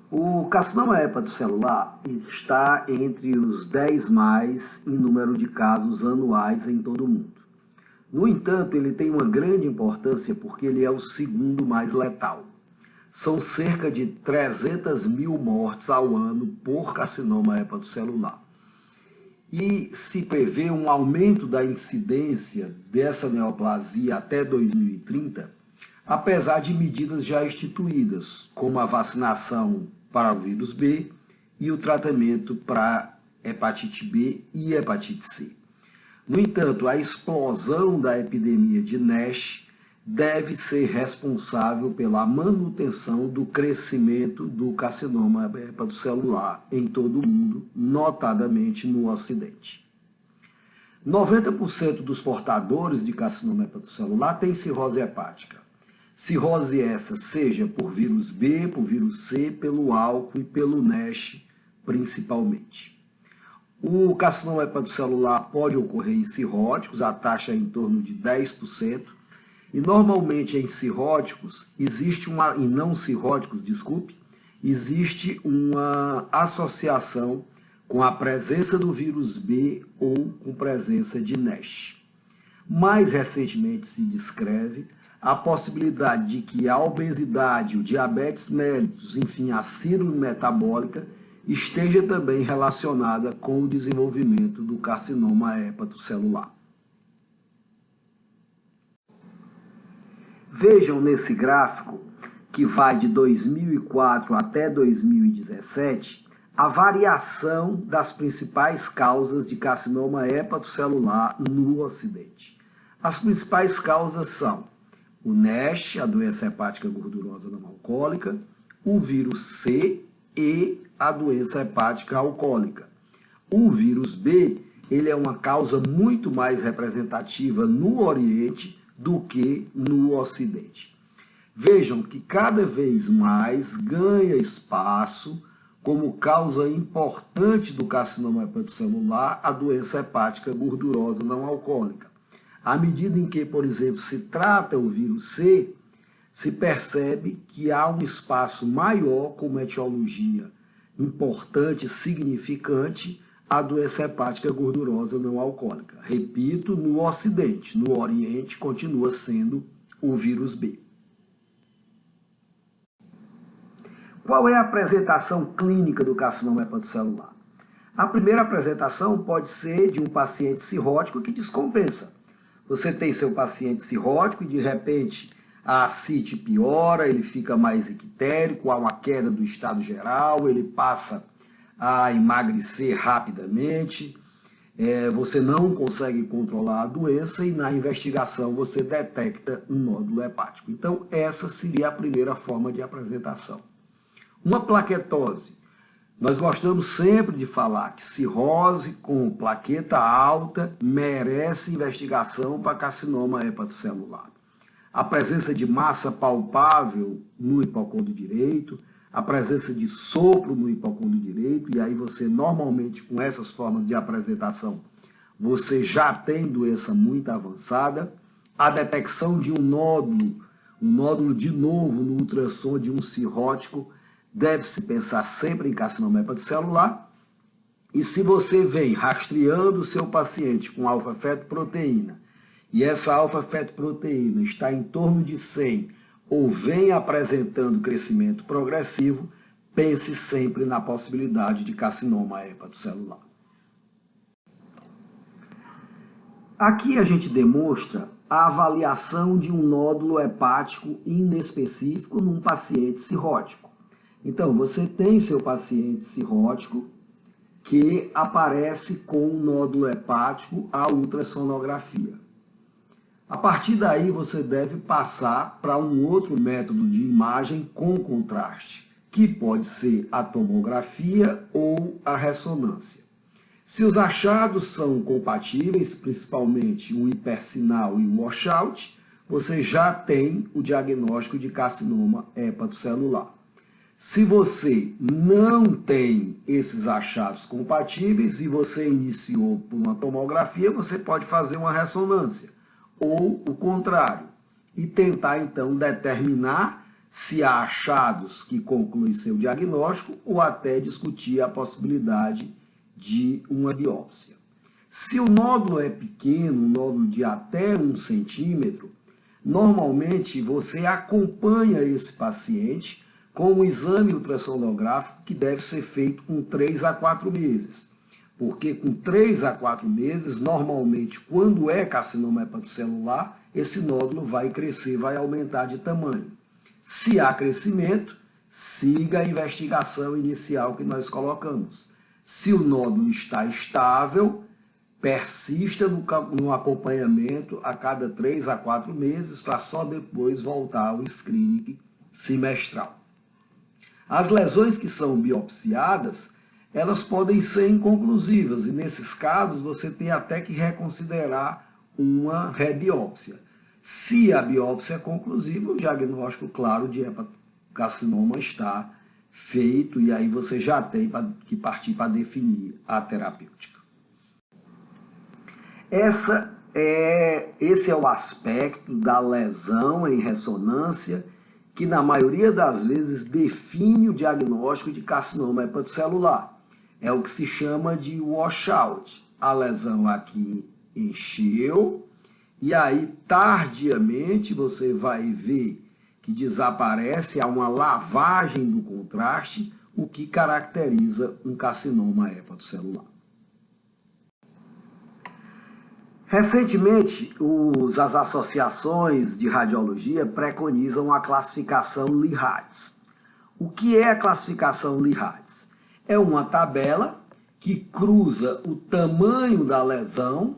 O carcinoma hepatocelular está entre os 10 mais em número de casos anuais em todo o mundo. No entanto, ele tem uma grande importância porque ele é o segundo mais letal. São cerca de 300 mil mortes ao ano por carcinoma hepatocelular. E se prevê um aumento da incidência dessa neoplasia até 2030, apesar de medidas já instituídas, como a vacinação para o vírus B e o tratamento para hepatite B e hepatite C. No entanto, a explosão da epidemia de NASH deve ser responsável pela manutenção do crescimento do carcinoma hepatocelular em todo o mundo, notadamente no Ocidente. 90% dos portadores de carcinoma hepatocelular têm cirrose hepática. Cirrose essa seja por vírus B, por vírus C, pelo álcool e pelo NASH principalmente. O carcinoma hepatocelular pode ocorrer em cirróticos, a taxa é em torno de 10%, e normalmente em cirróticos existe e não cirróticos, existe uma associação com a presença do vírus B ou com presença de NASH. Mais recentemente se descreve a possibilidade de que a obesidade, o diabetes mellitus, enfim, a síndrome metabólica, esteja também relacionada com o desenvolvimento do carcinoma hepatocelular. Vejam nesse gráfico, que vai de 2004 até 2017, a variação das principais causas de carcinoma hepatocelular no Ocidente. As principais causas são o NASH, a doença hepática gordurosa não alcoólica, o vírus C e a doença hepática alcoólica. O vírus B, ele é uma causa muito mais representativa no Oriente do que no Ocidente. Vejam que cada vez mais ganha espaço como causa importante do carcinoma hepatocelular a doença hepática gordurosa não alcoólica. À medida em que, por exemplo, se trata o vírus C, se percebe que há um espaço maior como etiologia importante, significante, a doença hepática gordurosa não alcoólica. Repito, no Ocidente, no Oriente continua sendo o vírus B. Qual é a apresentação clínica do carcinoma hepatocelular? A primeira apresentação pode ser de um paciente cirrótico que descompensa. Você tem seu paciente cirrótico e, de repente, a ascite piora, ele fica mais ictérico, há uma queda do estado geral, ele passa a emagrecer rapidamente, você não consegue controlar a doença e, na investigação, você detecta um nódulo hepático. Então, essa seria a primeira forma de apresentação. Uma plaquetose. Nós gostamos sempre de falar que cirrose com plaqueta alta merece investigação para carcinoma hepatocelular. A presença de massa palpável no hipocôndrio direito, a presença de sopro no hipocôndrio direito, e aí você normalmente com essas formas de apresentação, você já tem doença muito avançada, a detecção de um nódulo de novo no ultrassom de um cirrótico, deve-se pensar sempre em carcinoma hepatocelular. E se você vem rastreando o seu paciente com alfa-fetoproteína e essa alfa-fetoproteína está em torno de 100 ou vem apresentando crescimento progressivo, pense sempre na possibilidade de carcinoma hepatocelular. Aqui a gente demonstra a avaliação de um nódulo hepático inespecífico num paciente cirrótico. Então, você tem seu paciente cirrótico que aparece com um nódulo hepático à ultrassonografia. A partir daí, você deve passar para um outro método de imagem com contraste, que pode ser a tomografia ou a ressonância. Se os achados são compatíveis, principalmente o hipersinal e o washout, você já tem o diagnóstico de carcinoma hepatocelular. Se você não tem esses achados compatíveis e você iniciou por uma tomografia, você pode fazer uma ressonância, ou o contrário, e tentar então determinar se há achados que concluem seu diagnóstico ou até discutir a possibilidade de uma biópsia. Se o nódulo é pequeno, um nódulo de até 1 centímetro, normalmente você acompanha esse paciente com um exame ultrassonográfico que deve ser feito com 3 a 4 meses. Porque com 3 a 4 meses, normalmente, quando é carcinoma hepatocelular, esse nódulo vai crescer, vai aumentar de tamanho. Se há crescimento, siga a investigação inicial que nós colocamos. Se o nódulo está estável, persista no acompanhamento a cada 3 a 4 meses, para só depois voltar ao screening semestral. As lesões que são biopsiadas, elas podem ser inconclusivas, e nesses casos você tem até que reconsiderar uma rebiópsia. Se a biópsia é conclusiva, o diagnóstico claro de hepatocarcinoma está feito, e aí você já tem que partir para definir a terapêutica. Esse é o aspecto da lesão em ressonância que na maioria das vezes define o diagnóstico de carcinoma hepatocelular. É o que se chama de washout. A lesão aqui encheu, e aí tardiamente você vai ver que desaparece, há uma lavagem do contraste, o que caracteriza um carcinoma hepatocelular. Recentemente, as associações de radiologia preconizam a classificação Lee-Hades. O que é a classificação Lee-Hades? É uma tabela que cruza o tamanho da lesão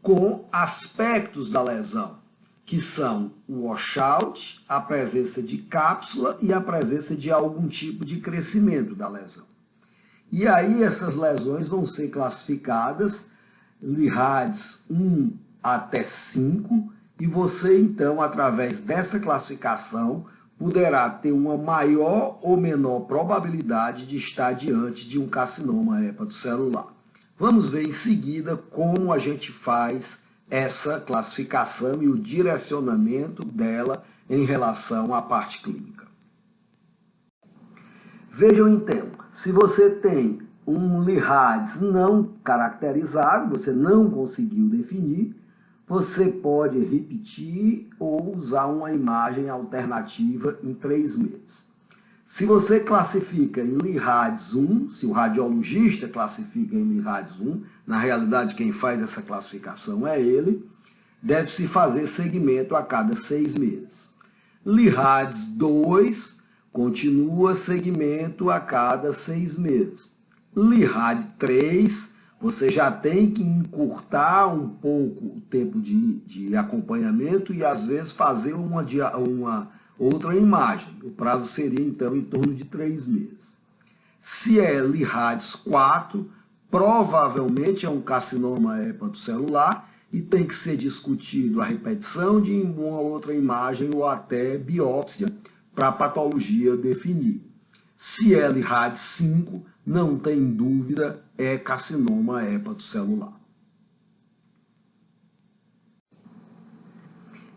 com aspectos da lesão, que são o washout, a presença de cápsula e a presença de algum tipo de crescimento da lesão. E aí essas lesões vão ser classificadas Lee-Hades 1 até 5, e você então, através dessa classificação, poderá ter uma maior ou menor probabilidade de estar diante de um carcinoma hepatocelular. Vamos ver em seguida como a gente faz essa classificação e o direcionamento dela em relação à parte clínica. Vejam então, se você tem um Lee-Hades não caracterizado, você não conseguiu definir, você pode repetir ou usar uma imagem alternativa em 3 meses. Se você classifica em Lee-Hades 1, se o radiologista classifica em Lee-Hades 1, na realidade quem faz essa classificação é ele, deve-se fazer segmento a cada 6 meses. Lee-Hades 2 continua segmento a cada 6 meses. Lee-Hades 3, você já tem que encurtar um pouco o tempo de acompanhamento e às vezes fazer uma outra imagem. O prazo seria então em torno de 3 meses. Se é Lee-Hades 4, provavelmente é um carcinoma hepatocelular e tem que ser discutido a repetição de uma outra imagem ou até biópsia para a patologia definir. Se é Lee-Hades 5, não tem dúvida, é carcinoma hepatocelular.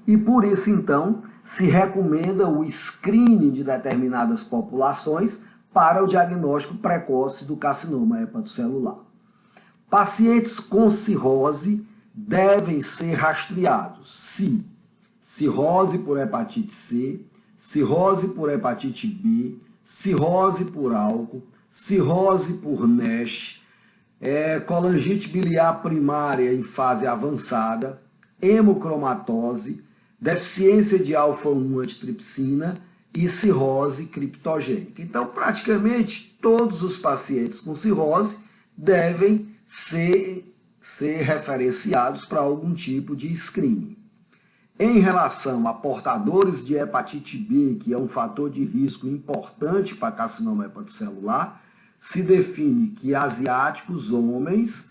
E por isso, então, se recomenda o screening de determinadas populações para o diagnóstico precoce do carcinoma hepatocelular. Pacientes com cirrose devem ser rastreados se cirrose por hepatite C, cirrose por hepatite B, cirrose por álcool, cirrose por NASH, colangite biliar primária em fase avançada, hemocromatose, deficiência de alfa-1 antitripsina e cirrose criptogênica. Então, praticamente, todos os pacientes com cirrose devem ser referenciados para algum tipo de screening. Em relação a portadores de hepatite B, que é um fator de risco importante para carcinoma hepatocelular, se define que asiáticos, homens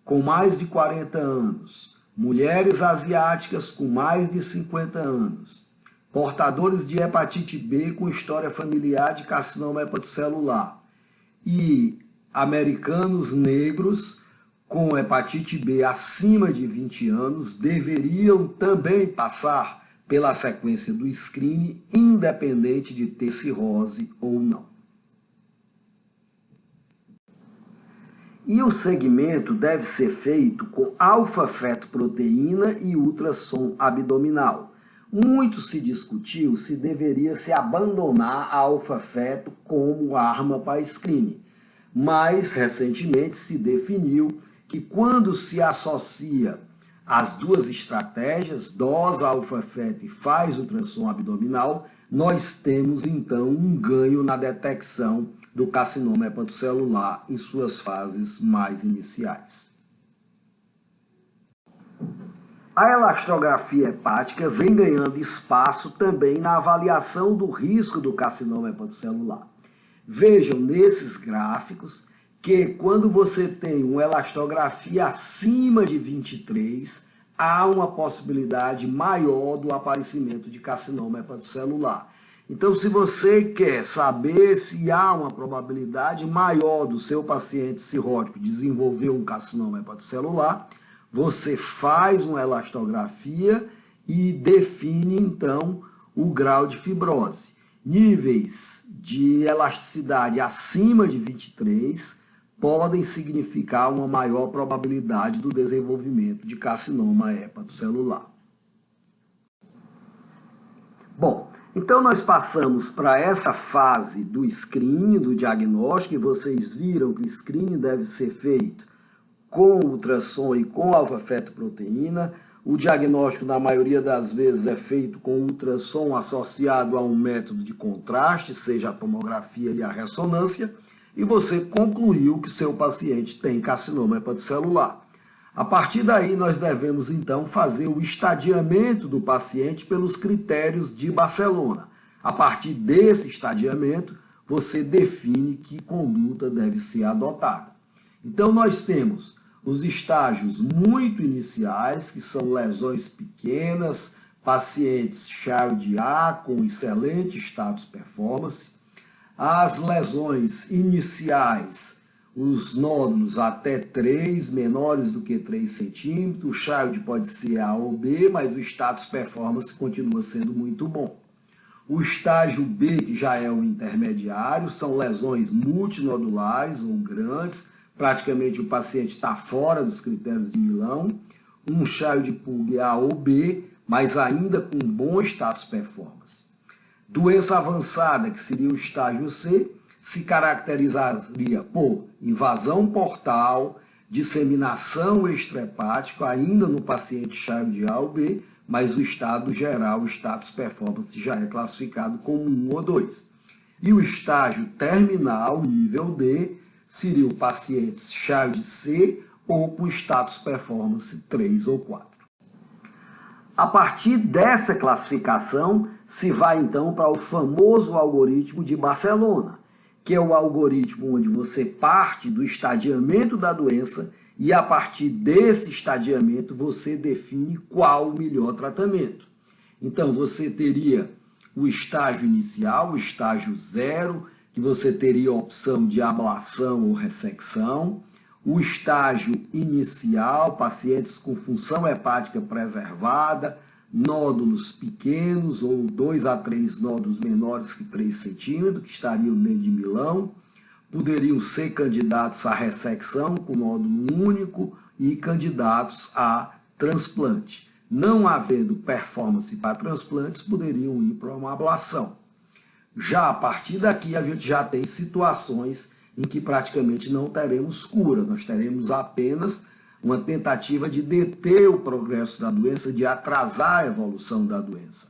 com mais de 40 anos, mulheres asiáticas com mais de 50 anos, portadores de hepatite B com história familiar de carcinoma hepatocelular e americanos negros com hepatite B acima de 20 anos deveriam também passar pela sequência do screening, independente de ter cirrose ou não. E o segmento deve ser feito com alfa-fetoproteína e ultrassom abdominal. Muito se discutiu se deveria se abandonar a alfa-feto como arma para screening, mas recentemente se definiu que quando se associa as duas estratégias, dosa alfa-feto e faz ultrassom abdominal, nós temos então um ganho na detecção do carcinoma hepatocelular em suas fases mais iniciais. A elastografia hepática vem ganhando espaço também na avaliação do risco do carcinoma hepatocelular. Vejam nesses gráficos que quando você tem uma elastografia acima de 23, há uma possibilidade maior do aparecimento de carcinoma hepatocelular. Então, se você quer saber se há uma probabilidade maior do seu paciente cirrótico desenvolver um carcinoma hepatocelular, você faz uma elastografia e define, então, o grau de fibrose. Níveis de elasticidade acima de 23 podem significar uma maior probabilidade do desenvolvimento de carcinoma hepatocelular. Bom, então nós passamos para essa fase do screening, do diagnóstico, e vocês viram que o screening deve ser feito com ultrassom e com alfa-fetoproteína. O diagnóstico, na maioria das vezes, é feito com ultrassom associado a um método de contraste, seja a tomografia e a ressonância, e você concluiu que seu paciente tem carcinoma hepatocelular. A partir daí, nós devemos, então, fazer o estadiamento do paciente pelos critérios de Barcelona. A partir desse estadiamento, você define que conduta deve ser adotada. Então, nós temos os estágios muito iniciais, que são lesões pequenas, pacientes Child A com excelente status performance. As lesões iniciais, os nódulos até 3, menores do que 3 centímetros, o Child pode ser A ou B, mas o status performance continua sendo muito bom. O estágio B, que já é o intermediário, são lesões multinodulares ou grandes, praticamente o paciente está fora dos critérios de Milão. Um Child Pug A ou B, mas ainda com bom status performance. Doença avançada, que seria o estágio C, se caracterizaria por invasão portal, disseminação extrahepática, ainda no paciente Child A ou B, mas o estado geral, o status performance, já é classificado como 1 ou 2. E o estágio terminal, nível D, seria o paciente Child C ou com status performance 3 ou 4. A partir dessa classificação, se vai então para o famoso algoritmo de Barcelona, que é o algoritmo onde você parte do estadiamento da doença e a partir desse estadiamento você define qual o melhor tratamento. Então você teria o estágio inicial, o estágio 0, que você teria a opção de ablação ou ressecção. O estágio inicial, pacientes com função hepática preservada, nódulos pequenos ou 2 a 3 nódulos menores que 3 centímetros, que estariam dentro de Milão, poderiam ser candidatos à ressecção com nódulo único e candidatos a transplante. Não havendo performance para transplantes, poderiam ir para uma ablação. Já a partir daqui, a gente já tem situações em que praticamente não teremos cura, nós teremos apenas uma tentativa de deter o progresso da doença, de atrasar a evolução da doença.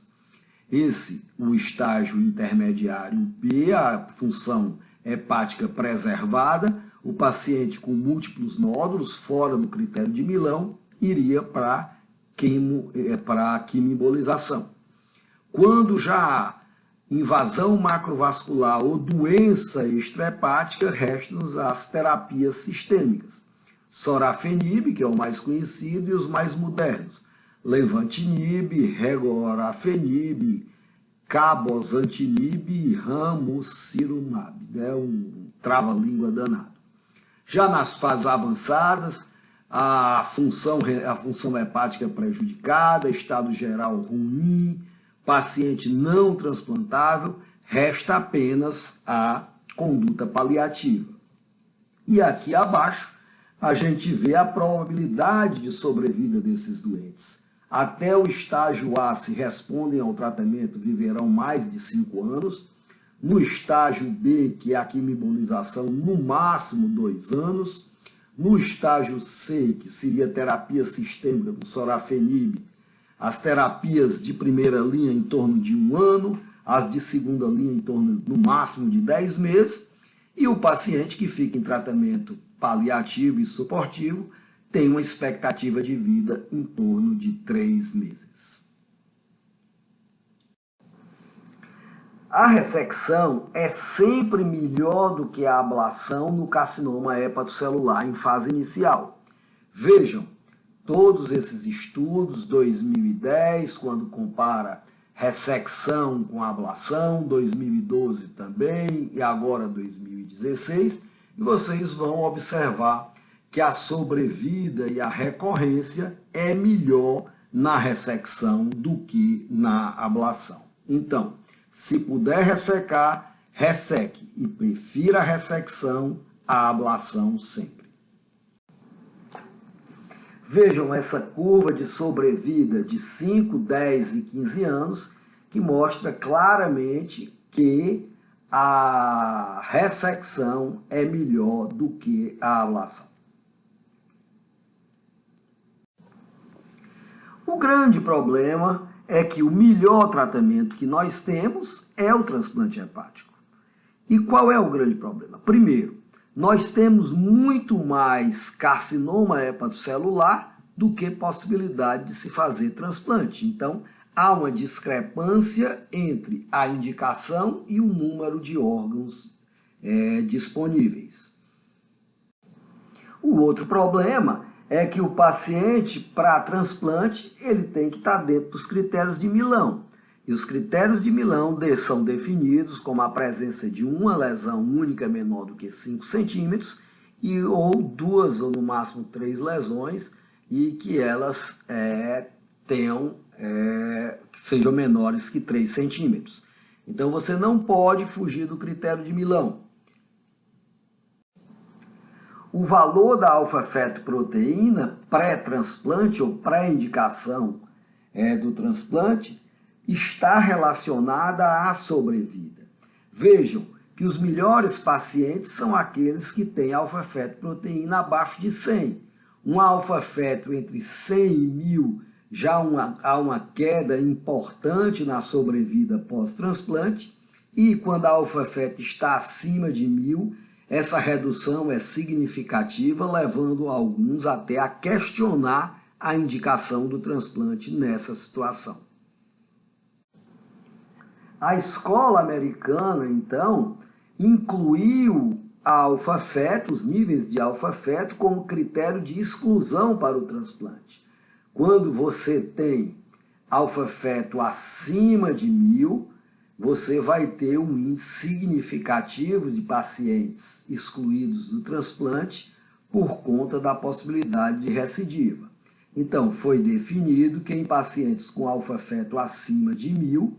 O estágio intermediário B, a função hepática preservada, o paciente com múltiplos nódulos, fora do critério de Milão, iria para a quimioembolização. Quando já há invasão macrovascular ou doença extrahepática, restam as terapias sistêmicas. Sorafenib, que é o mais conhecido, e os mais modernos. Lenvatinib, Regorafenib, Cabozantinib e Ramucirumab. É um trava-língua danado. Já nas fases avançadas, a função hepática prejudicada, estado geral ruim, paciente não transplantável, resta apenas a conduta paliativa. E aqui abaixo a gente vê a probabilidade de sobrevida desses doentes. Até o estágio A, se respondem ao tratamento, viverão mais de 5 anos. No estágio B, que é a quimioembolização, no máximo 2 anos. No estágio C, que seria terapia sistêmica com sorafenib, as terapias de primeira linha em torno de 1 ano, as de segunda linha em torno, no máximo, de 10 meses. E o paciente que fica em tratamento paliativo e suportivo tem uma expectativa de vida em torno de 3 meses. A ressecção é sempre melhor do que a ablação no carcinoma hepatocelular em fase inicial. Vejam, todos esses estudos, 2010, quando compara ressecção com ablação, 2012 também, e agora 2016, e vocês vão observar que a sobrevida e a recorrência é melhor na ressecção do que na ablação. Então, se puder ressecar, resseque e prefira a ressecção à ablação sempre. Vejam essa curva de sobrevida de 5, 10 e 15 anos, que mostra claramente que a ressecção é melhor do que a ablação. O grande problema é que o melhor tratamento que nós temos é o transplante hepático. E qual é o grande problema? Primeiro, nós temos muito mais carcinoma hepatocelular do que possibilidade de se fazer transplante. Então, há uma discrepância entre a indicação e o número de órgãos disponíveis. O outro problema é que o paciente, para transplante, ele tem que estar dentro dos critérios de Milão. E os critérios de Milão são definidos como a presença de uma lesão única menor do que 5 centímetros, ou 2 ou no máximo 3 lesões, e que elas sejam menores que 3 centímetros. Então você não pode fugir do critério de Milão. O valor da alfa-fetoproteína pré-transplante ou pré-indicação do transplante está relacionada à sobrevida. Vejam que os melhores pacientes são aqueles que têm alfa-fetoproteína abaixo de 100. Um alfa-feto entre 100 e 1000 já há uma queda importante na sobrevida pós-transplante, e quando a alfa-feto está acima de 1000, essa redução é significativa, levando alguns até a questionar a indicação do transplante nessa situação. A escola americana, então, incluiu a alfa-feto, os níveis de alfa-feto, como critério de exclusão para o transplante. Quando você tem alfa-feto acima de 1000, você vai ter um índice significativo de pacientes excluídos do transplante por conta da possibilidade de recidiva. Então, foi definido que em pacientes com alfa-feto acima de 1000,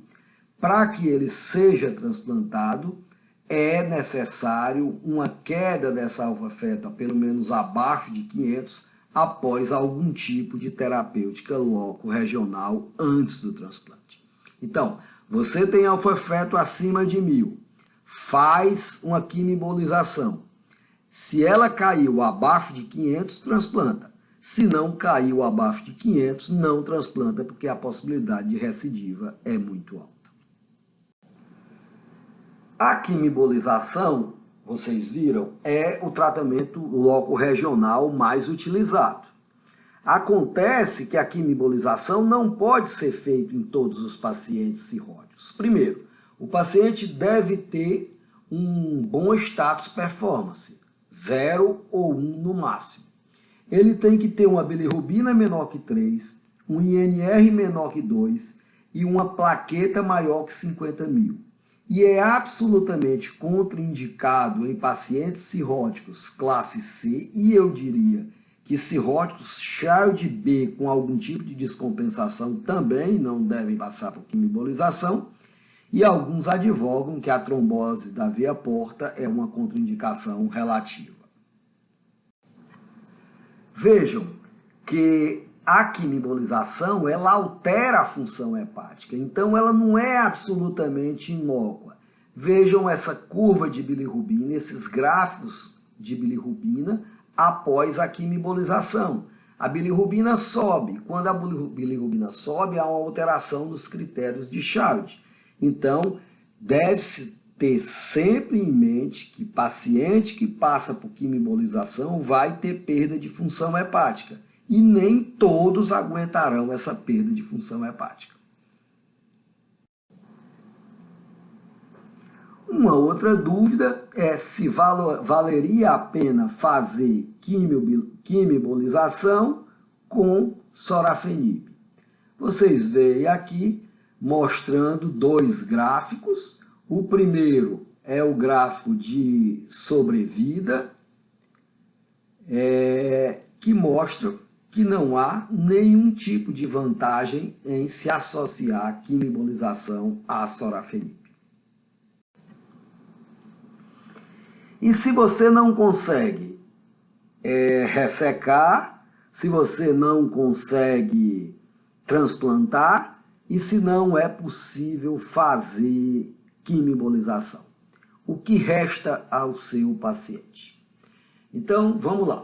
para que ele seja transplantado, é necessário uma queda dessa alfa-feto a pelo menos abaixo de 500 após algum tipo de terapêutica loco-regional antes do transplante. Então, você tem alfa-feto acima de 1000, faz uma quimioembolização. Se ela caiu abaixo de 500, transplanta. Se não caiu abaixo de 500, não transplanta, porque a possibilidade de recidiva é muito alta. A quimioembolização, vocês viram, é o tratamento loco-regional mais utilizado. Acontece que a quimioembolização não pode ser feita em todos os pacientes cirróticos. Primeiro, o paciente deve ter um bom status performance, 0 ou 1 no máximo. Ele tem que ter uma bilirrubina menor que 3, um INR menor que 2 e uma plaqueta maior que 50.000. E é absolutamente contraindicado em pacientes cirróticos classe C, e eu diria que cirróticos Child B com algum tipo de descompensação também não devem passar por quimioembolização, e alguns advogam que a trombose da veia porta é uma contraindicação relativa. Vejam que a quimioembolização, ela altera a função hepática, então ela não é absolutamente inócua. Vejam essa curva de bilirrubina, esses gráficos de bilirrubina após a quimioembolização. A bilirrubina sobe. Quando a bilirrubina sobe, há uma alteração dos critérios de Child. Então, deve-se ter sempre em mente que paciente que passa por quimioembolização vai ter perda de função hepática. E nem todos aguentarão essa perda de função hepática. Uma outra dúvida é se valeria a pena fazer quimioembolização com sorafenib. Vocês veem aqui mostrando dois gráficos. O primeiro é o gráfico de sobrevida, que mostra que não há nenhum tipo de vantagem em se associar a quimioembolização à sorafenib. E se você não consegue ressecar, se você não consegue transplantar e se não é possível fazer quimioembolização, o que resta ao seu paciente? Então, vamos lá.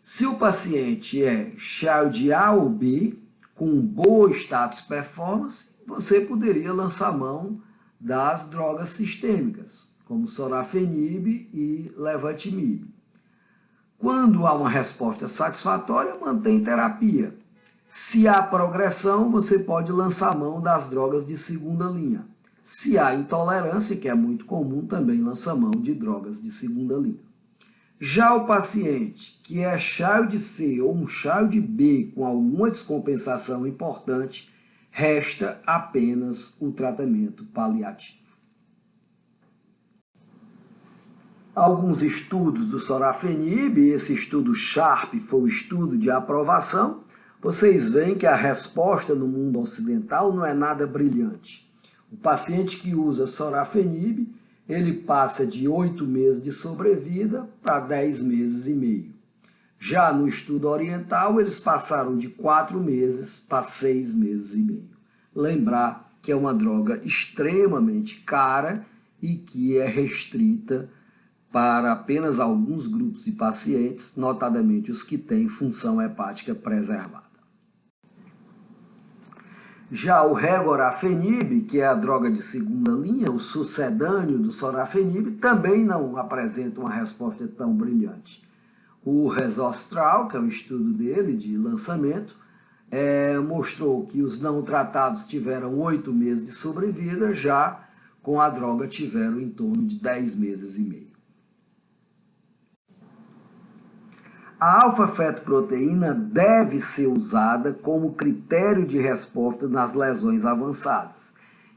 Se o paciente é Child A ou B, com boa status performance, você poderia lançar mão das drogas sistêmicas, como sorafenib e levantinib. Quando há uma resposta satisfatória, mantém terapia. Se há progressão, você pode lançar mão das drogas de segunda linha. Se há intolerância, que é muito comum, também lança mão de drogas de segunda linha. Já o paciente que é Child C ou um Child B com alguma descompensação importante, resta apenas o tratamento paliativo. Alguns estudos do sorafenib, esse estudo SHARP foi o estudo de aprovação, vocês veem que a resposta no mundo ocidental não é nada brilhante. O paciente que usa sorafenib, ele passa de 8 meses de sobrevida para 10 meses e meio. Já no estudo oriental, eles passaram de 4 meses para 6 meses e meio. Lembrar que é uma droga extremamente cara e que é restrita para apenas alguns grupos de pacientes, notadamente os que têm função hepática preservada. Já o regorafenib, que é a droga de segunda linha, o sucedâneo do sorafenib, também não apresenta uma resposta tão brilhante. O Resostral, que é o estudo dele de lançamento, mostrou que os não tratados tiveram 8 meses de sobrevida, já com a droga tiveram em torno de 10 meses e meio. A alfa-fetoproteína deve ser usada como critério de resposta nas lesões avançadas.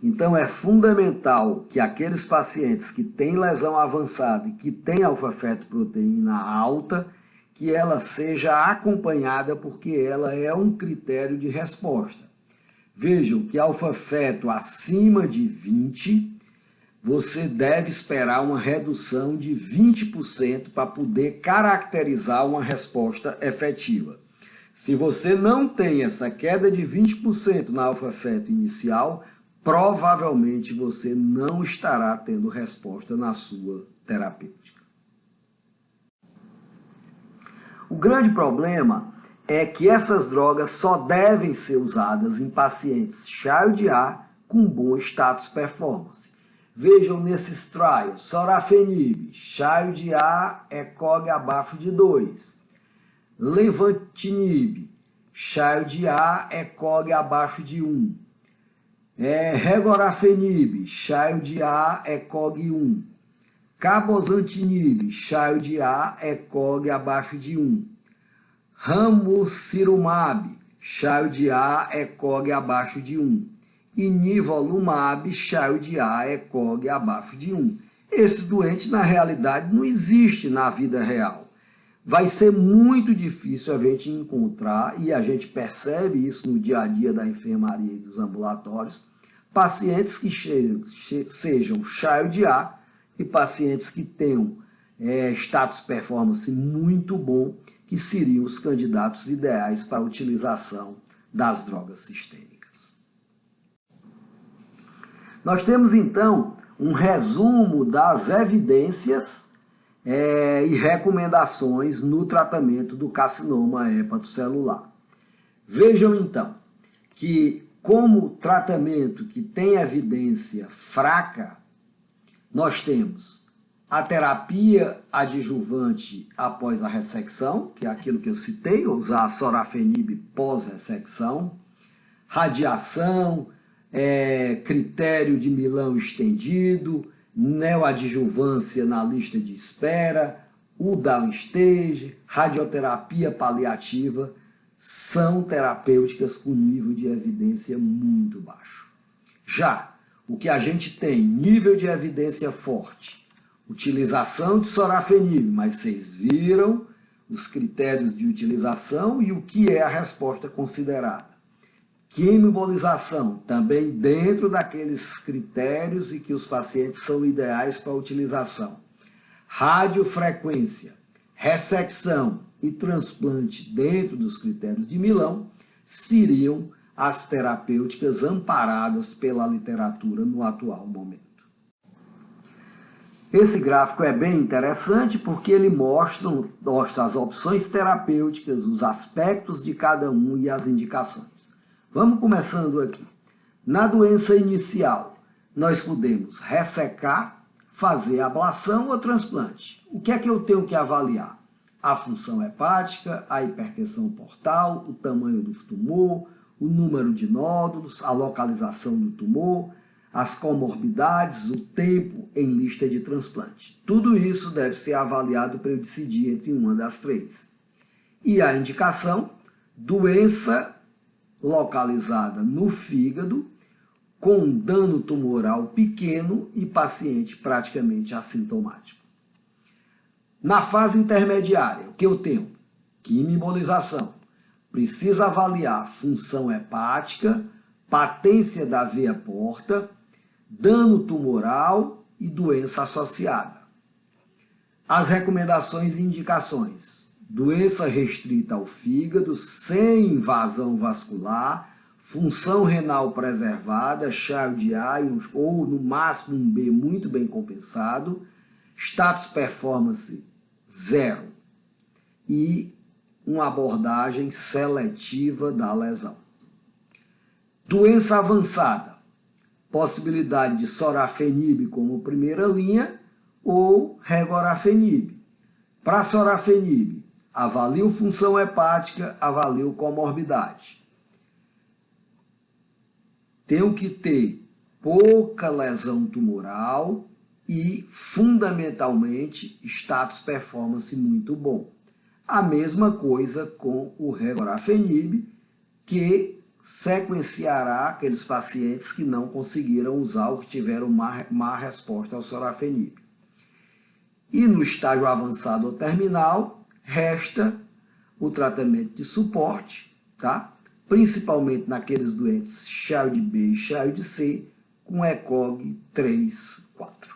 Então, é fundamental que aqueles pacientes que têm lesão avançada e que têm alfa-fetoproteína alta, que ela seja acompanhada, porque ela é um critério de resposta. Vejam que alfa-feto acima de 20, você deve esperar uma redução de 20% para poder caracterizar uma resposta efetiva. Se você não tem essa queda de 20% na alfa-feto inicial, provavelmente você não estará tendo resposta na sua terapêutica. O grande problema é que essas drogas só devem ser usadas em pacientes Child A com bom status performance. Vejam nesses trials, sorafenib, Child A ECOG abaixo de 2. Levantinib, Child A ECOG abaixo de 1. Regorafenib, Child A ECOG 1. Cabozantinib, Child A ECOG abaixo de 1. Ramucirumab, Child A ECOG abaixo de 1. E nivolumab, Child A ECOG abaixo de 1. Esse doente, na realidade, não existe na vida real. vai ser muito difícil a gente encontrar, e a gente percebe isso no dia a dia da enfermaria e dos ambulatórios, pacientes que sejam child A e pacientes que tenham status performance muito bom, que seriam os candidatos ideais para a utilização das drogas sistêmicas. Nós temos então um resumo das evidências e recomendações no tratamento do carcinoma hepatocelular. Vejam então que, como tratamento que tem evidência fraca, nós temos a terapia adjuvante após a ressecção, que é aquilo que eu citei, usar a sorafenib pós-ressecção, radiação, critério de Milão estendido, neoadjuvância na lista de espera, o downstage, radioterapia paliativa, são terapêuticas com nível de evidência muito baixo. Já o que a gente tem, nível de evidência forte, utilização de sorafenib, mas vocês viram os critérios de utilização e o que é a resposta considerada. Quimioembolização, também dentro daqueles critérios e que os pacientes são ideais para a utilização. Radiofrequência, ressecção e transplante dentro dos critérios de Milão seriam as terapêuticas amparadas pela literatura no atual momento. Esse gráfico é bem interessante porque ele mostra as opções terapêuticas, os aspectos de cada um e as indicações. Vamos começando aqui. Na doença inicial, nós podemos ressecar, fazer ablação ou transplante. O que é que eu tenho que avaliar? A função hepática, a hipertensão portal, o tamanho do tumor, o número de nódulos, a localização do tumor, as comorbidades, o tempo em lista de transplante. Tudo isso deve ser avaliado para eu decidir entre uma das três. E a indicação, doença localizada no fígado, com dano tumoral pequeno e paciente praticamente assintomático. Na fase intermediária, o que eu tenho? Quimioembolização. Precisa avaliar função hepática, patência da veia porta, dano tumoral e doença associada. As recomendações e indicações: doença restrita ao fígado, sem invasão vascular, função renal preservada, child A ou no máximo um B muito bem compensado, status performance 0 e uma abordagem seletiva da lesão. Doença avançada, possibilidade de sorafenib como primeira linha ou regorafenib. Para sorafenib, avalio função hepática, avalio comorbidade. Tenho que ter pouca lesão tumoral e, fundamentalmente, status performance muito bom. A mesma coisa com o regorafenib, que sequenciará aqueles pacientes que não conseguiram usar ou que tiveram má resposta ao sorafenib. E no estágio avançado ou terminal, resta o tratamento de suporte, tá? Principalmente naqueles doentes child B e child C, com ECOG 3, 4.